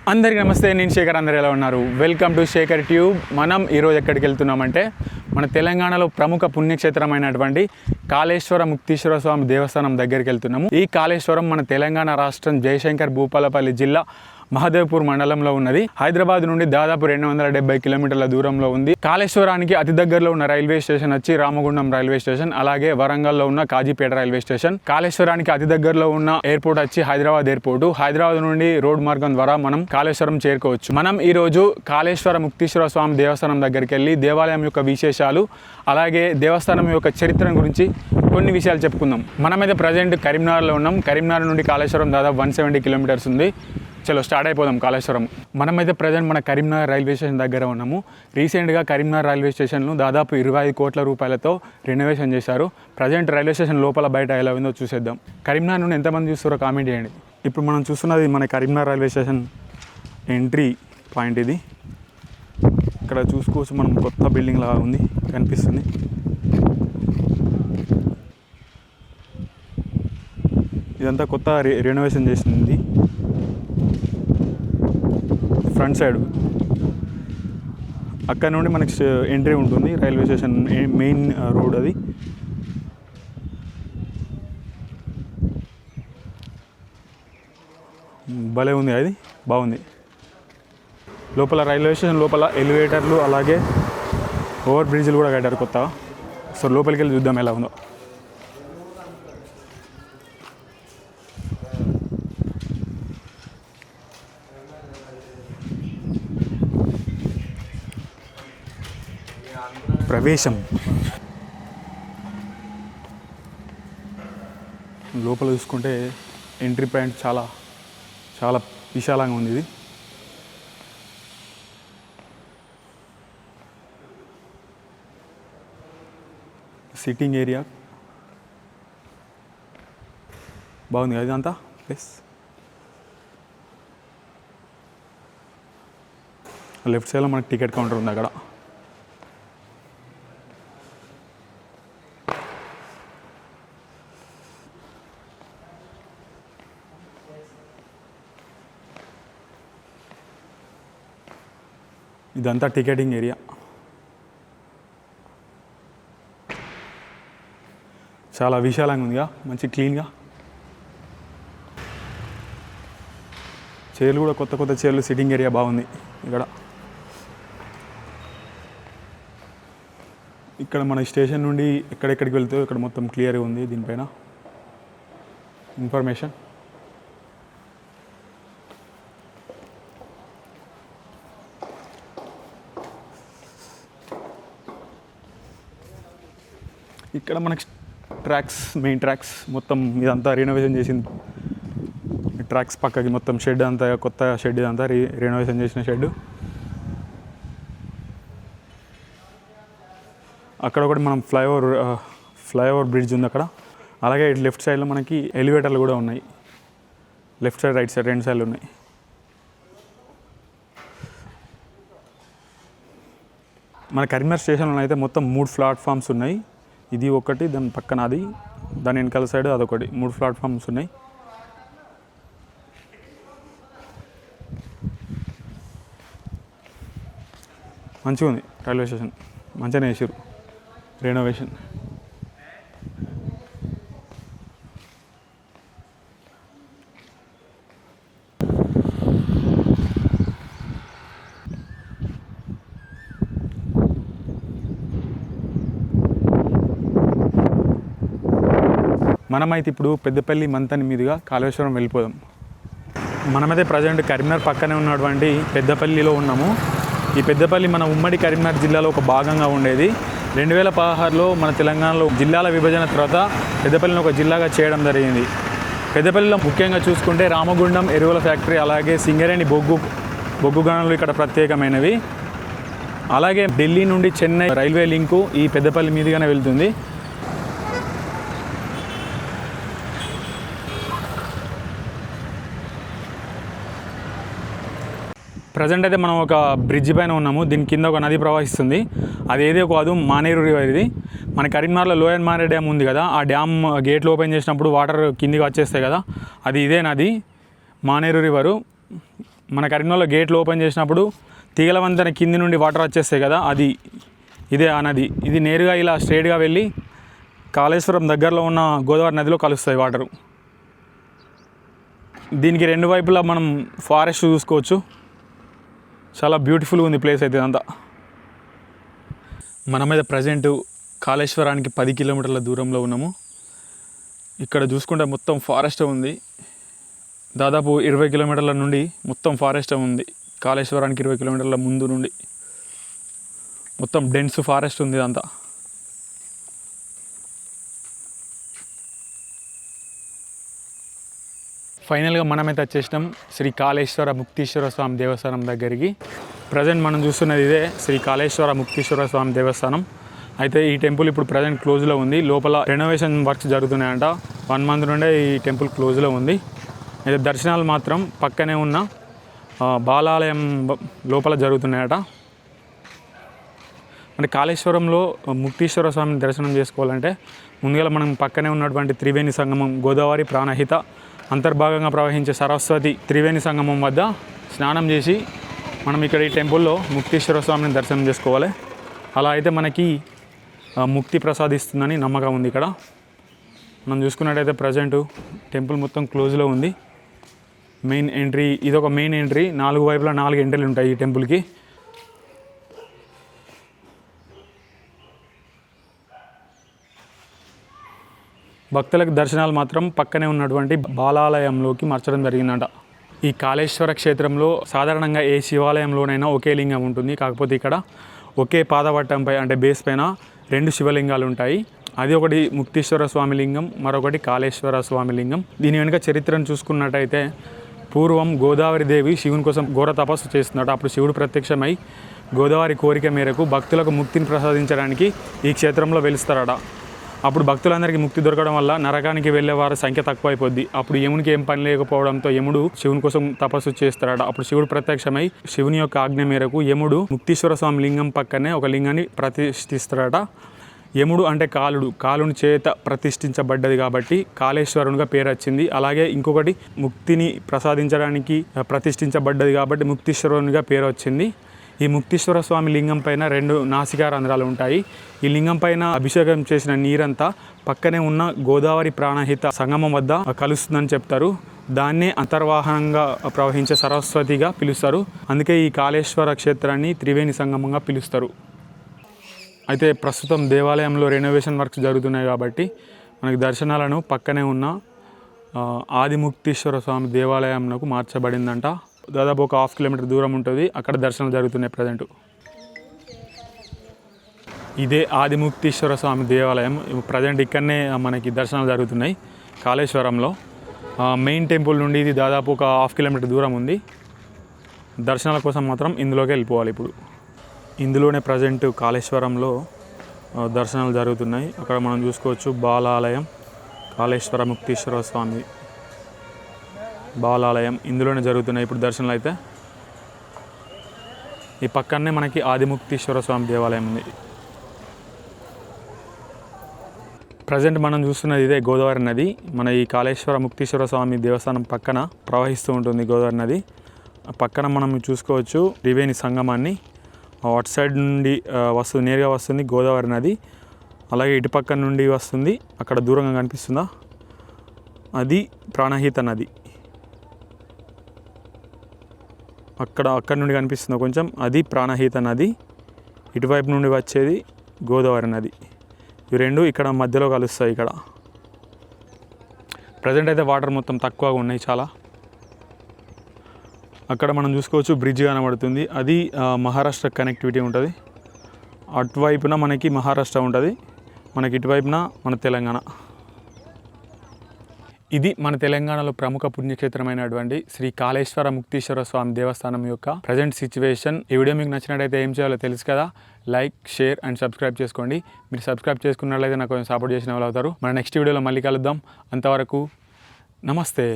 అందరికీ నమస్తే, నేను శేఖర్. అందరు ఎలా ఉన్నారు? Welcome to Shekhar tube. మనం ఈరోజు ఎక్కడికి వెళ్తున్నామంటే మన తెలంగాణలో ప్రముఖ పుణ్యక్షేత్రమైనటువంటి కాళేశ్వర ముక్తీశ్వర స్వామి దేవస్థానం దగ్గరికి వెళ్తున్నాము. ఈ కాళేశ్వరం మన తెలంగాణ రాష్ట్రం జయశంకర్ భూపాలపల్లి జిల్లా మహదేవ్పూర్ మండలంలో ఉన్నది. హైదరాబాద్ నుండి దాదాపు 270 కిలోమీటర్ల దూరంలో ఉంది. కాళేశ్వరానికి అతి దగ్గరలో ఉన్న రైల్వే స్టేషన్ వచ్చి రామగుండం రైల్వే స్టేషన్, అలాగే వరంగల్లో ఉన్న కాజీపేట రైల్వే స్టేషన్. కాళేశ్వరానికి అతి దగ్గరలో ఉన్న ఎయిర్పోర్ట్ వచ్చి హైదరాబాద్ ఎయిర్పోర్ట్. హైదరాబాద్ నుండి రోడ్ మార్గం ద్వారా మనం కాళేశ్వరం చేరుకోవచ్చు. మనం ఈ రోజు కాళేశ్వర ముక్తీశ్వర స్వామి దేవస్థానం దగ్గరికి వెళ్ళి దేవాలయం యొక్క విశేషాలు, అలాగే దేవస్థానం యొక్క చరిత్ర గురించి కొన్ని విషయాలు చెప్పుకుందాం. మనమైతే ప్రజెంట్ కరీంనగర్లో ఉన్నాం. కరీంనగర్ నుండి కాళేశ్వరం దాదాపు 170 కిలోమీటర్స్ ఉంది. చలో స్టార్ట్ అయిపోదాం కాళేశ్వరం. మనమైతే ప్రజెంట్ మన కరీంనగర్ రైల్వే స్టేషన్ దగ్గర ఉన్నాము. రీసెంట్గా కరీంనగర్ రైల్వే స్టేషన్ను దాదాపు 25 కోట్ల రూపాయలతో రెనోవేషన్ చేశారు. ప్రజెంట్ రైల్వే స్టేషన్ లోపల బయట ఎలా ఉందో చూసేద్దాం. కరీంనగర్ నుండి ఎంతమంది చూస్తారో కామెంట్ చేయండి. ఇప్పుడు మనం చూస్తున్నది మన Karimnagar railway station entry point. ఇది ఇక్కడ చూసుకోవచ్చు, మనం కొత్త బిల్డింగ్ లాగా ఉంది కనిపిస్తుంది. ఇదంతా కొత్త రెనోవేషన్ చేసింది. ఫ్రంట్ సైడ్ అక్కడ నుండి మనకి ఎంట్రీ ఉంటుంది. రైల్వే స్టేషన్ మెయిన్ రోడ్ అది. భలే ఉంది, అది బాగుంది. లోపల రైల్వే స్టేషన్ లోపల ఎలివేటర్లు, అలాగే ఓవర్ బ్రిడ్జ్లు కూడా కట్టారు కొత్తగా. సో లోపలికి వెళ్ళి చూద్దాం ఎలా ఉందో. ప్రవేశం. లోపల చూసుకుంటే ఎంట్రీ పాయింట్ చాలా చాలా విశాలంగా ఉంది. ఇది సిట్టింగ్ ఏరియా బాగుంది కదా ఇదంతా ప్లేస్. లెఫ్ట్ సైడ్లో మనకి టికెట్ కౌంటర్ ఉంది. అక్కడ ఇదంతా టికెటింగ్ ఏరియా. చాలా విశాలంగా ఉందిగా, మంచి క్లీన్గా. చైర్లు కూడా కొత్త కొత్త చైర్లు. సిట్టింగ్ ఏరియా బాగుంది. ఇక్కడ మన స్టేషన్ నుండి ఎక్కడెక్కడికి వెళ్తే ఇక్కడ మొత్తం క్లియర్గా ఉంది. దీనిపైన ఇన్ఫర్మేషన్. ఇక్కడ మనకి ట్రాక్స్, మెయిన్ ట్రాక్స్ మొత్తం ఇదంతా రినోవేషన్ చేసింది. ట్రాక్స్ పక్కకి మొత్తం షెడ్ అంతా కొత్త షెడ్, ఇదంతా రినోవేషన్ చేసిన షెడ్. అక్కడ ఒకటి మనం ఫ్లైఓవర్ బ్రిడ్జ్ ఉంది అక్కడ. అలాగే లెఫ్ట్ సైడ్లో మనకి ఎలివేటర్లు కూడా ఉన్నాయి. లెఫ్ట్ సైడ్, రైట్ సైడ్ రెండు సైడ్లు ఉన్నాయి. మన కరీంనగర్ స్టేషన్లో అయితే మొత్తం 3 ప్లాట్ఫామ్స్ ఉన్నాయి. ఇది ఒకటి, దాని పక్కన అది, దాని వెనకాల సైడ్ అదొకటి. 3 ప్లాట్ఫామ్స్ ఉన్నాయి. మంచిగా ఉంది రైల్వే స్టేషన్. మంచిగానే వేసారు రెనోవేషన్. మనమైతే ఇప్పుడు పెద్దపల్లి మంతని మీదుగా కాళేశ్వరం వెళ్ళిపోదాం. మనమైతే ప్రజెంట్ కరీంనగర్ పక్కనే ఉన్నటువంటి పెద్దపల్లిలో ఉన్నాము. ఈ పెద్దపల్లి మన ఉమ్మడి కరీంనగర్ జిల్లాలో ఒక భాగంగా ఉండేది. 2016లో మన తెలంగాణలో జిల్లాల విభజన తర్వాత పెద్దపల్లిని ఒక జిల్లాగా చేయడం జరిగింది. పెద్దపల్లిలో ముఖ్యంగా చూసుకుంటే రామగుండం ఎరువుల ఫ్యాక్టరీ, అలాగే సింగరేణి బొగ్గు గనులు ఇక్కడ ప్రత్యేకమైనవి. అలాగే ఢిల్లీ నుండి చెన్నై రైల్వే లింకు ఈ పెద్దపల్లి మీదుగానే వెళ్తుంది. ప్రజెంట్ అయితే మనం ఒక బ్రిడ్జ్ పైన ఉన్నాము. దీని కింద ఒక నది ప్రవహిస్తుంది. అది ఏదో కాదు, మానేరు రివర్. ఇది మన కరీంనగర్లో లోయర్ మానేరు డ్యామ్ ఉంది కదా, ఆ డ్యామ్ గేట్లు ఓపెన్ చేసినప్పుడు వాటర్ కిందికి వచ్చేస్తాయి కదా, అది ఇదే నది, మానేరు రివరు. మన కరీంనగర్లో గేట్లు ఓపెన్ చేసినప్పుడు తీగల వంతెన కింది నుండి వాటర్ వచ్చేస్తాయి కదా, అది ఇదే ఆ నది. ఇది నేరుగా ఇలా స్ట్రైట్గా వెళ్ళి కాళేశ్వరం దగ్గరలో ఉన్న గోదావరి నదిలో కలుస్తాయి వాటరు. దీనికి రెండు వైపులా మనం ఫారెస్ట్ చూసుకోవచ్చు. చాలా బ్యూటిఫుల్గా ఉంది ప్లేస్ అయితే ఇదంతా. మన మీద ప్రజెంట్ కాళేశ్వరానికి 10 కిలోమీటర్ల దూరంలో ఉన్నాము. ఇక్కడ చూసుకుంటే మొత్తం ఫారెస్ట్ ఉంది. దాదాపు 20 కిలోమీటర్ల నుండి మొత్తం ఫారెస్ట్ ఉంది. కాళేశ్వరానికి 20 కిలోమీటర్ల ముందు నుండి మొత్తం డెన్స్ ఫారెస్ట్ ఉంది ఇదంతా. ఫైనల్గా మనమైతే వచ్చేసినాం శ్రీ కాళేశ్వర ముక్తీశ్వర స్వామి దేవస్థానం దగ్గరికి. ప్రజెంట్ మనం చూస్తున్నది ఇదే శ్రీ కాళేశ్వర ముక్తీశ్వర స్వామి దేవస్థానం. అయితే ఈ టెంపుల్ ఇప్పుడు ప్రజెంట్ క్లోజ్లో ఉంది. లోపల రెనోవేషన్ వర్క్స్ జరుగుతున్నాయంట. 1 మంత్ నుండే ఈ టెంపుల్ క్లోజ్లో ఉంది. అయితే దర్శనాలు మాత్రం పక్కనే ఉన్న బాలాలయం లోపల జరుగుతున్నాయట. అంటే కాళేశ్వరంలో ముక్తీశ్వర స్వామిని దర్శనం చేసుకోవాలంటే ముందుగా మనం పక్కనే ఉన్నటువంటి త్రివేణి సంగమం, గోదావరి ప్రాణహిత అంతర్భాగంగా ప్రవహించే సరస్వతి త్రివేణి సంగమం వద్ద స్నానం చేసి మనం ఇక్కడ ఈ టెంపుల్లో ముక్తీశ్వర స్వామిని దర్శనం చేసుకోవాలి. అలా అయితే మనకి ముక్తి ప్రసాదిస్తుందని నమ్మకం ఉంది. ఇక్కడ మనం చూసుకున్నట్టయితే ప్రజెంట్ టెంపుల్ మొత్తం క్లోజ్లో ఉంది. మెయిన్ ఎంట్రీ ఇదొక మెయిన్ ఎంట్రీ. 4 వైపులా 4 ఎంట్రీలు ఉంటాయి ఈ టెంపుల్కి. భక్తులకు దర్శనాలు మాత్రం పక్కనే ఉన్నటువంటి బాలాలయంలోకి మార్చడం జరిగిందంట. ఈ కాళేశ్వర క్షేత్రంలో సాధారణంగా ఏ శివాలయంలోనైనా ఒకే లింగం ఉంటుంది. కాకపోతే ఇక్కడ ఒకే పాదవట్టంపై అంటే బేస్ పైన 2 శివలింగాలు ఉంటాయి. అది ఒకటి ముక్తీశ్వర స్వామి లింగం, మరొకటి కాళేశ్వర స్వామి లింగం. దీని వెనుక చరిత్రను చూసుకున్నట్టయితే పూర్వం గోదావరి దేవి శివుని కోసం ఘోర తపస్సు చేస్తున్నట. అప్పుడు శివుడు ప్రత్యక్షమై గోదావరి కోరిక మేరకు భక్తులకు ముక్తిని ప్రసాదించడానికి ఈ క్షేత్రంలో వెలుస్తారట. అప్పుడు భక్తులందరికీ ముక్తి దొరకడం వల్ల నరకానికి వెళ్ళే వారి సంఖ్య తక్కువైపోద్ది. అప్పుడు యమునికి ఏం పని లేకపోవడంతో యముడు శివుని కోసం తపస్సు చేస్తారట. అప్పుడు శివుడు ప్రత్యక్షమై శివుని యొక్క ఆజ్ఞ మేరకు యముడు ముక్తీశ్వర స్వామి లింగం పక్కనే ఒక లింగాన్ని ప్రతిష్ఠిస్తారట. యముడు అంటే కాలుని చేత ప్రతిష్ఠించబడ్డది కాబట్టి కాళేశ్వరునిగా పేరు వచ్చింది. అలాగే ఇంకొకటి ముక్తిని ప్రసాదించడానికి ప్రతిష్ఠించబడ్డది కాబట్టి ముక్తీశ్వరునిగా పేరు వచ్చింది. ఈ ముక్తీశ్వర స్వామి లింగం పైన 2 నాసికా రంధ్రాలు ఉంటాయి. ఈ లింగం పైన అభిషేకం చేసిన నీరంతా పక్కనే ఉన్న గోదావరి ప్రాణహిత సంగమం వద్ద కలుస్తుందని చెప్తారు. దాన్నే అంతర్వాహనంగా ప్రవహించే సరస్వతిగా పిలుస్తారు. అందుకే ఈ కాళేశ్వర క్షేత్రాన్ని త్రివేణి సంగమంగా పిలుస్తారు. అయితే ప్రస్తుతం దేవాలయంలో రెనోవేషన్ వర్క్స్ జరుగుతున్నాయి కాబట్టి మనకి దర్శనాలను పక్కనే ఉన్న ఆదిముక్తీశ్వర స్వామి దేవాలయంకు మార్చబడిందంట. దాదాపు ఒక 1/2 కిలోమీటర్ దూరం ఉంటుంది. అక్కడ దర్శనాలు జరుగుతున్నాయి ప్రజెంట్. ఇదే ఆదిముక్తీశ్వర స్వామి దేవాలయం. ప్రజెంట్ ఇక్కడనే మనకి దర్శనాలు జరుగుతున్నాయి కాళేశ్వరంలో. మెయిన్ టెంపుల్ నుండి ఇది దాదాపు ఒక 1/2 కిలోమీటర్ దూరం ఉంది. దర్శనాల కోసం మాత్రం ఇందులోకి వెళ్ళిపోవాలి. ఇప్పుడు ఇందులోనే ప్రజెంట్ కాళేశ్వరంలో దర్శనాలు జరుగుతున్నాయి. అక్కడ మనం చూసుకోవచ్చు బాలాలయం, కాళేశ్వర ముక్తీశ్వర స్వామి బాలాలయం ఇందులోనే జరుగుతున్నాయి ఇప్పుడు దర్శనాలు. అయితే ఈ పక్కనే మనకి ఆదిముక్తీశ్వర స్వామి దేవాలయం ఉంది. ప్రజెంట్ మనం చూస్తున్నది ఇదే గోదావరి నది. మన ఈ కాళేశ్వర ముక్తీశ్వర స్వామి దేవస్థానం పక్కన ప్రవహిస్తూ ఉంటుంది గోదావరి నది. పక్కన మనం చూసుకోవచ్చు త్రివేణి సంగమాన్ని. అటు సైడ్ నుండి వస్తుంది, నేరుగా వస్తుంది గోదావరి నది. అలాగే ఇటు పక్క నుండి వస్తుంది, అక్కడ దూరంగా కనిపిస్తుందా అది ప్రాణహిత నది. అక్కడ నుండి కనిపిస్తుంది కొంచెం, అది ప్రాణహిత నది. ఇటువైపు నుండి వచ్చేది గోదావరి నది. ఇవి 2 ఇక్కడ మధ్యలో కలుస్తాయి. ఇక్కడ ప్రజెంట్ అయితే వాటర్ మొత్తం తక్కువగా ఉన్నాయి చాలా. అక్కడ మనం చూసుకోవచ్చు బ్రిడ్జ్ కనబడుతుంది. అది మహారాష్ట్ర కనెక్టివిటీ ఉంటుంది. అటువైపున మనకి మహారాష్ట్ర ఉంటుంది, మనకి ఇటువైపున మన తెలంగాణ. ఇది మన తెలంగాణలో ప్రముఖ పుణ్యక్షేత్రమైనటువంటి శ్రీ కాళేశ్వర ముక్తీశ్వర స్వామి దేవస్థానం యొక్క ప్రజెంట్ సిచ్యువేషన్. ఈ వీడియో మీకు నచ్చినట్టయితే ఏం చేయాలో తెలుసు కదా, లైక్, షేర్ అండ్ సబ్స్క్రైబ్ చేసుకోండి. మీరు సబ్స్క్రైబ్ చేసుకున్నట్లయితే నాకు కొంచెం సపోర్ట్ చేసిన వాళ్ళు అవుతారు. మన నెక్స్ట్ వీడియోలో మళ్ళీ కలుద్దాం. అంతవరకు నమస్తే.